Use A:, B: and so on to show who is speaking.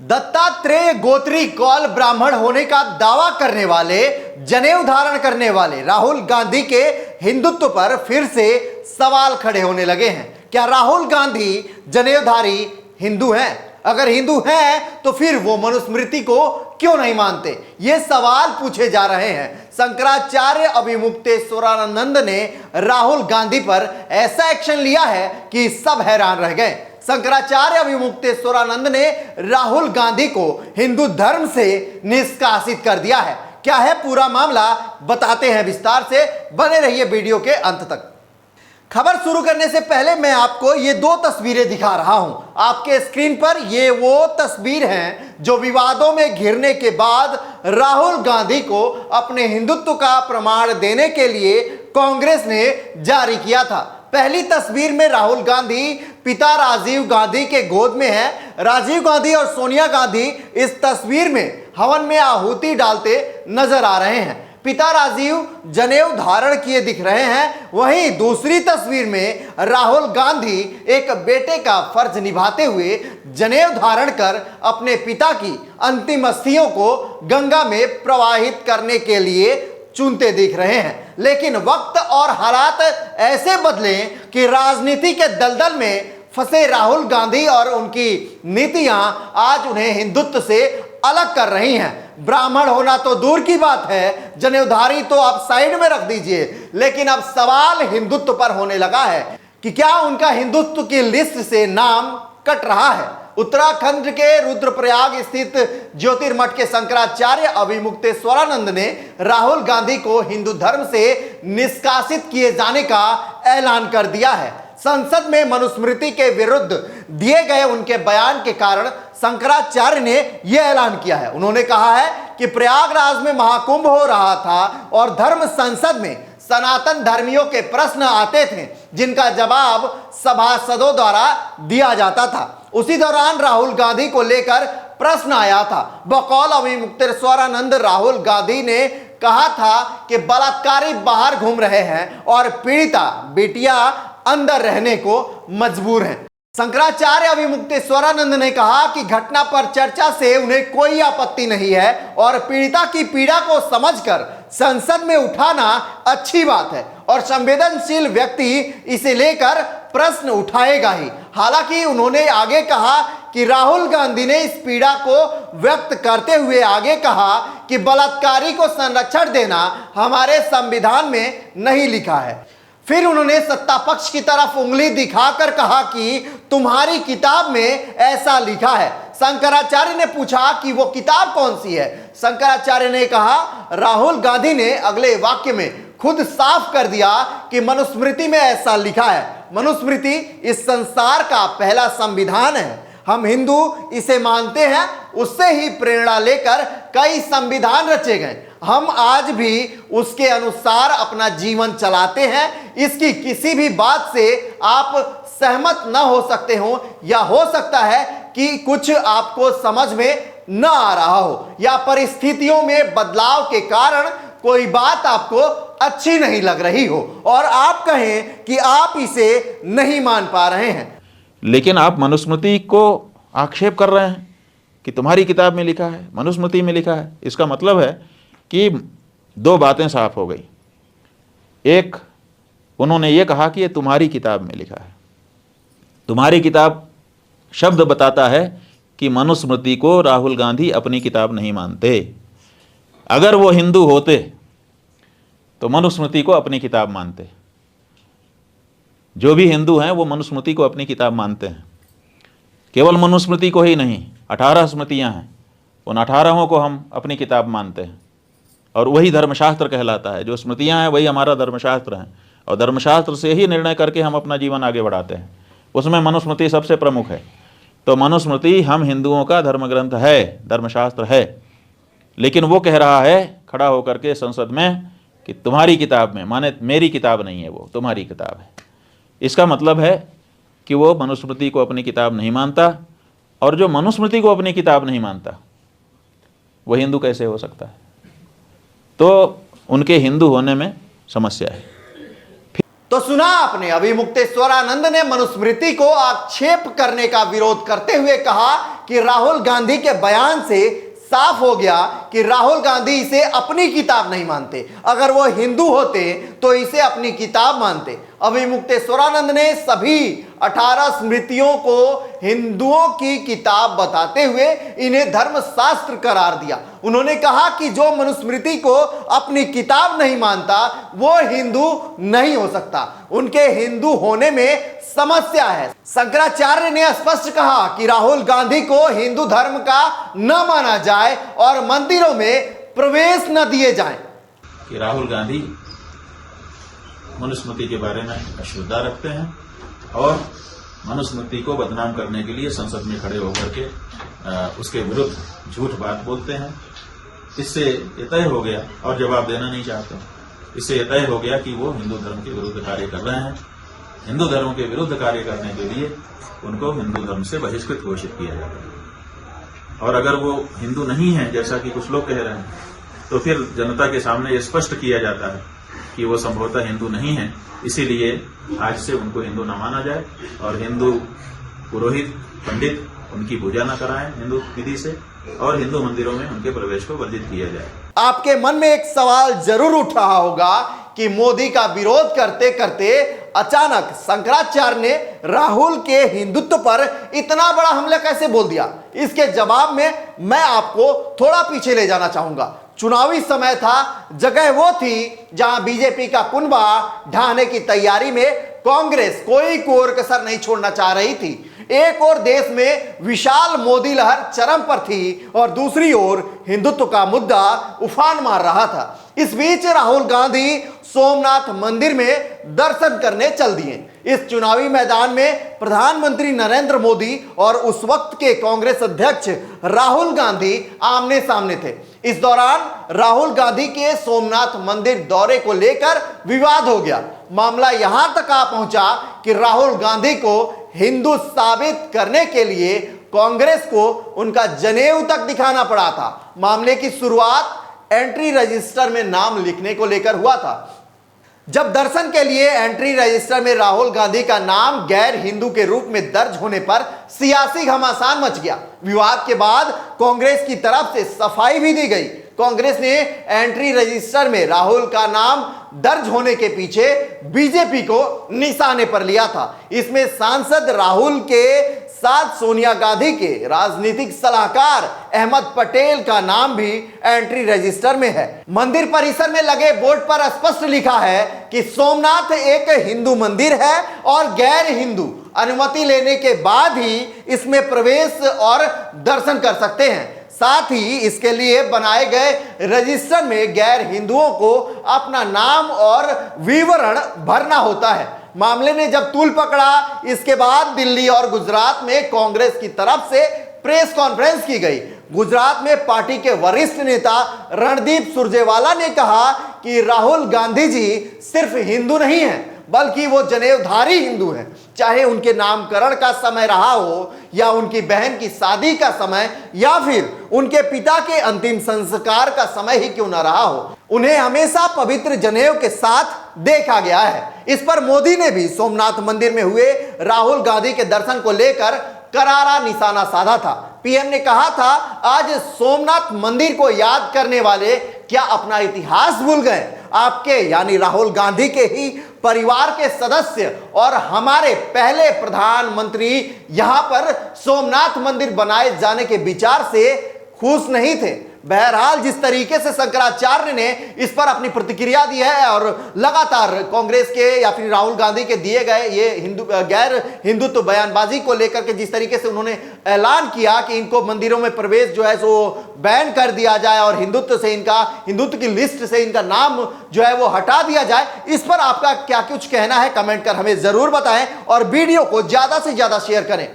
A: दत्तात्रेय गोत्री कौल ब्राह्मण होने का दावा करने वाले, जनेऊ धारण करने वाले राहुल गांधी के हिंदुत्व पर फिर से सवाल खड़े होने लगे हैं। क्या राहुल गांधी जनेऊधारी हिंदू हैं? अगर हिंदू हैं तो फिर वो मनुस्मृति को क्यों नहीं मानते? ये सवाल पूछे जा रहे हैं। शंकराचार्य अभिमुक्तेश्वरानंद ने राहुल गांधी पर ऐसा एक्शन लिया है कि सब हैरान रह गए। शंकराचार्य अभिमुक्तेश्वरानंद ने राहुल गांधी को हिंदू धर्म से निष्कासित कर दिया है। क्या है पूरा मामला, बताते हैं विस्तार से, बने रहिए वीडियो के अंत तक। खबर शुरू करने से पहले मैं आपको ये दो तस्वीरें दिखा रहा हूं। आपके स्क्रीन पर ये वो तस्वीर हैं जो विवादों में घिरने के बाद राहुल गांधी को अपने हिंदुत्व का प्रमाण देने के लिए कांग्रेस ने जारी किया था। पहली तस्वीर में राहुल गांधी पिता राजीव गांधी के गोद में है। राजीव गांधी और सोनिया गांधी इस तस्वीर में हवन में आहुति डालते नजर आ रहे हैं। पिता राजीव जनेऊ धारण किए दिख रहे हैं। वहीं दूसरी तस्वीर में राहुल गांधी एक बेटे का फर्ज निभाते हुए जनेऊ धारण कर अपने पिता की अंतिम अस्थियों को गंगा में प्रवाहित करने के लिए चुनते दिख रहे हैं। लेकिन वक्त और हालात ऐसे बदले कि राजनीति के दलदल में फंसे राहुल गांधी और उनकी नीतियां आज उन्हें हिंदुत्व से अलग कर रही हैं। ब्राह्मण होना तो दूर की बात है, जनेऊधारी तो आप साइड में रख दीजिए, लेकिन अब सवाल हिंदुत्व पर होने लगा है कि क्या उनका हिंदुत्व की लिस्ट से नाम कट रहा है। उत्तराखंड के रुद्रप्रयाग स्थित ज्योतिर्मठ के शंकराचार्य अभिमुक्तेश्वरानंद ने राहुल गांधी को हिंदू धर्म से निष्कासित किए जाने का ऐलान कर दिया है। संसद में मनुस्मृति के विरुद्ध दिए गए उनके बयान के कारण शंकराचार्य ने यह ऐलान किया है। उन्होंने कहा है कि प्रयागराज में महाकुंभ हो रहा था और धर्म संसद में सनातन धर्मियों के प्रश्न आते थे जिनका जवाब सभासदों द्वारा दिया जाता था। उसी दौरान राहुल गांधी को लेकर प्रश्न आया था। बकौल अभिमुक्तेश्वरानंद राहुल गांधी ने कहा था कि बलात्कारी बाहर घूम रहे हैं और पीड़िता बेटियां अंदर रहने को मजबूर हैं। शंकराचार्य अभिमुक्तेश्वरानंद ने कहा कि घटना पर चर्चा से उन्हें कोई आपत्ति नहीं है और पीड़िता की पीड़ा को समझकर संसद में उठाना अच्छी बात है और संवेदनशील व्यक्ति इसे लेकर प्रश्न उठाएगा ही। हालांकि उन्होंने आगे कहा कि राहुल गांधी ने इस पीड़ा को व्यक्त करते हुए आगे कहा कि बलात्कारी को संरक्षण देना हमारे संविधान में नहीं लिखा है। फिर उन्होंने सत्ता पक्ष की तरफ उंगली दिखाकर कहा कि तुम्हारी किताब में ऐसा लिखा है। शंकराचार्य ने पूछा कि वो किताब कौन सी है। शंकराचार्य ने कहा, राहुल गांधी ने अगले वाक्य में खुद साफ कर दिया कि मनुस्मृति में ऐसा लिखा है। मनुस्मृति इस संसार का पहला संविधान है। हम हिंदू इसे मानते हैं। उससे ही प्रेरणा लेकर कई संविधान रचे गए। हम आज भी उसके अनुसार अपना जीवन चलाते हैं। इसकी किसी भी बात से आप सहमत न हो सकते हो या हो सकता है कि कुछ आपको समझ में न आ रहा हो या परिस्थितियों में बदलाव के कारण कोई बात आपको अच्छी नहीं लग रही हो और आप कहें कि आप इसे नहीं मान पा रहे हैं।
B: लेकिन आप मनुस्मृति को आक्षेप कर रहे हैं कि तुम्हारी किताब में लिखा है, मनुस्मृति में लिखा है। इसका मतलब है कि दो बातें साफ हो गई। एक, उन्होंने ये कहा कि ये तुम्हारी किताब में लिखा है। तुम्हारी किताब शब्द बताता है कि मनुस्मृति को राहुल गांधी अपनी किताब नहीं मानते। अगर वो हिंदू होते तो मनुस्मृति को अपनी किताब मानते। जो भी हिंदू हैं वो मनुस्मृति को अपनी किताब मानते हैं। केवल मनुस्मृति को ही नहीं, 18 स्मृतियाँ हैं, उन 18 को हम अपनी किताब मानते हैं और वही धर्मशास्त्र कहलाता है। जो स्मृतियाँ हैं वही हमारा धर्मशास्त्र हैं और धर्मशास्त्र से ही निर्णय करके हम अपना जीवन आगे बढ़ाते हैं। उसमें मनुस्मृति सबसे प्रमुख है। तो मनुस्मृति हम हिंदुओं का धर्म ग्रंथ है, धर्मशास्त्र है। लेकिन वो कह रहा है खड़ा होकर के संसद में कि तुम्हारी किताब में, माने मेरी किताब नहीं है, वो तुम्हारी किताब है। इसका मतलब है कि वो मनुस्मृति को अपनी किताब नहीं मानता और जो मनुस्मृति को अपनी किताब नहीं मानता वो हिंदू कैसे हो सकता है? तो उनके हिंदू होने में समस्या है।
A: तो सुना आपने, अभिमुक्तेश्वरानंद ने मनुस्मृति को आक्षेप करने का विरोध करते हुए कहा कि राहुल गांधी के बयान से साफ हो गया कि राहुल गांधी इसे अपनी किताब नहीं मानते। अगर वो हिंदू होते तो इसे अपनी किताब मानते। अभिमुक्तेश्वरानंद ने सभी 18 स्मृतियों को हिंदुओं की किताब बताते हुए इन्हें धर्मशास्त्र करार दिया। उन्होंने कहा कि जो मनुस्मृति को अपनी किताब नहीं मानता वो हिंदू नहीं हो सकता, उनके हिंदू होने में समस्या है। शंकराचार्य ने स्पष्ट कहा कि राहुल गांधी को हिंदू धर्म का न माना जाए और मंदिरों में प्रवेश न दिए जाएं।
B: कि राहुल गांधी मनुस्मृति के बारे में अश्रद्धा रखते हैं और मनुस्मृति को बदनाम करने के लिए संसद में खड़े होकर के उसके विरुद्ध झूठ बात बोलते हैं। इससे ये तय हो गया, और जवाब देना नहीं चाहते, इससे ये तय हो गया कि वो हिंदू धर्म के विरुद्ध कार्य कर रहे हैं। हिंदू धर्म के विरुद्ध कार्य करने के लिए उनको हिंदू धर्म से बहिष्कृत घोषित किया जाता है। और अगर वो हिंदू नहीं है जैसा कि कुछ लोग कह रहे हैं, तो फिर जनता के सामने ये स्पष्ट किया जाता है कि वो संभवतः हिंदू नहीं है। इसीलिए आज से उनको हिंदू न माना जाए और हिंदू पुरोहित पंडित उनकी पूजा न कराएं हिंदू विधि से, और हिंदू मंदिरों में उनके प्रवेश को वर्जित किया जाए।
A: आपके मन में एक सवाल जरूर उठ रहा होगा कि मोदी का विरोध करते करते अचानक शंकराचार्य ने राहुल के हिंदुत्व पर इतना बड़ा हमला कैसे बोल दिया। इसके जवाब में मैं आपको थोड़ा पीछे ले जाना चाहूंगा। चुनावी समय था, जगह वो थी जहां बीजेपी का कुनबा ढाने की तैयारी में कांग्रेस कोई कोर कसर नहीं छोड़ना चाह रही थी। एक ओर देश में विशाल मोदी लहर चरम पर थी और दूसरी ओर हिंदुत्व का मुद्दा उफान मार रहा था। इस बीच राहुल गांधी सोमनाथ मंदिर में दर्शन करने चल दिए। इस चुनावी मैदान में प्रधानमंत्री नरेंद्र मोदी और उस वक्त के कांग्रेस अध्यक्ष राहुल गांधी आमने सामने थे। इस दौरान राहुल गांधी के सोमनाथ मंदिर दौरे को लेकर विवाद हो गया। मामला यहां तक आ पहुंचा कि राहुल गांधी को हिंदू साबित करने के लिए कांग्रेस को उनका जनेऊ तक दिखाना पड़ा था। मामले की शुरुआत एंट्री रजिस्टर में नाम लिखने को लेकर हुआ था। जब दर्शन के लिए एंट्री रजिस्टर में राहुल गांधी का नाम गैर हिंदू के रूप में दर्ज होने पर सियासी घमासान मच गया। विवाद के बाद कांग्रेस की तरफ से सफाई भी दी गई। कांग्रेस ने एंट्री रजिस्टर में राहुल का नाम दर्ज होने के पीछे बीजेपी को निशाने पर लिया था। इसमें सांसद राहुल के साथ सोनिया गांधी के राजनीतिक सलाहकार अहमद पटेल का नाम भी एंट्री रजिस्टर में है। मंदिर परिसर में लगे बोर्ड पर स्पष्ट लिखा है कि सोमनाथ एक हिंदू मंदिर है और गैर हिंदू अनुमति लेने के बाद ही इसमें प्रवेश और दर्शन कर सकते हैं। साथ ही इसके लिए बनाए गए रजिस्टर में गैर हिंदुओं को अपना नाम और विवरण भरना होता है। मामले ने जब तूल पकड़ा, इसके बाद दिल्ली और गुजरात में कांग्रेस की तरफ से प्रेस कॉन्फ्रेंस की गई। गुजरात में पार्टी के वरिष्ठ नेता रणदीप सुरजेवाला ने कहा कि राहुल गांधी जी सिर्फ हिंदू नहीं हैं, बल्कि वो जनेऊधारी हिंदू हैं। चाहे उनके नामकरण का समय रहा हो या उनकी बहन की शादी का समय या फिर उनके पिता के अंतिम संस्कार का समय ही क्यों न रहा हो, उन्हें हमेशा पवित्र जनेऊ के साथ देखा गया है। इस पर मोदी ने भी सोमनाथ मंदिर में हुए राहुल गांधी के दर्शन को लेकर करारा निशाना साधा था। पीएम ने कहा था, आज सोमनाथ मंदिर को याद करने वाले क्या अपना इतिहास भूल गए? आपके यानी राहुल गांधी के ही परिवार के सदस्य और हमारे पहले प्रधानमंत्री यहां पर सोमनाथ मंदिर बनाए जाने के विचार से खुश नहीं थे। बहरहाल जिस तरीके से शंकराचार्य ने इस पर अपनी प्रतिक्रिया दी है और लगातार कांग्रेस के या फिर राहुल गांधी के दिए गए ये गैर हिंदुत्व बयानबाजी को लेकर के जिस तरीके से उन्होंने ऐलान किया कि इनको मंदिरों में प्रवेश जो है सो बैन कर दिया जाए और हिंदुत्व की लिस्ट से इनका नाम जो है वो हटा दिया जाए, इस पर आपका क्या कुछ कहना है कमेंट कर हमें जरूर बताएं और वीडियो को ज्यादा से ज्यादा शेयर करें।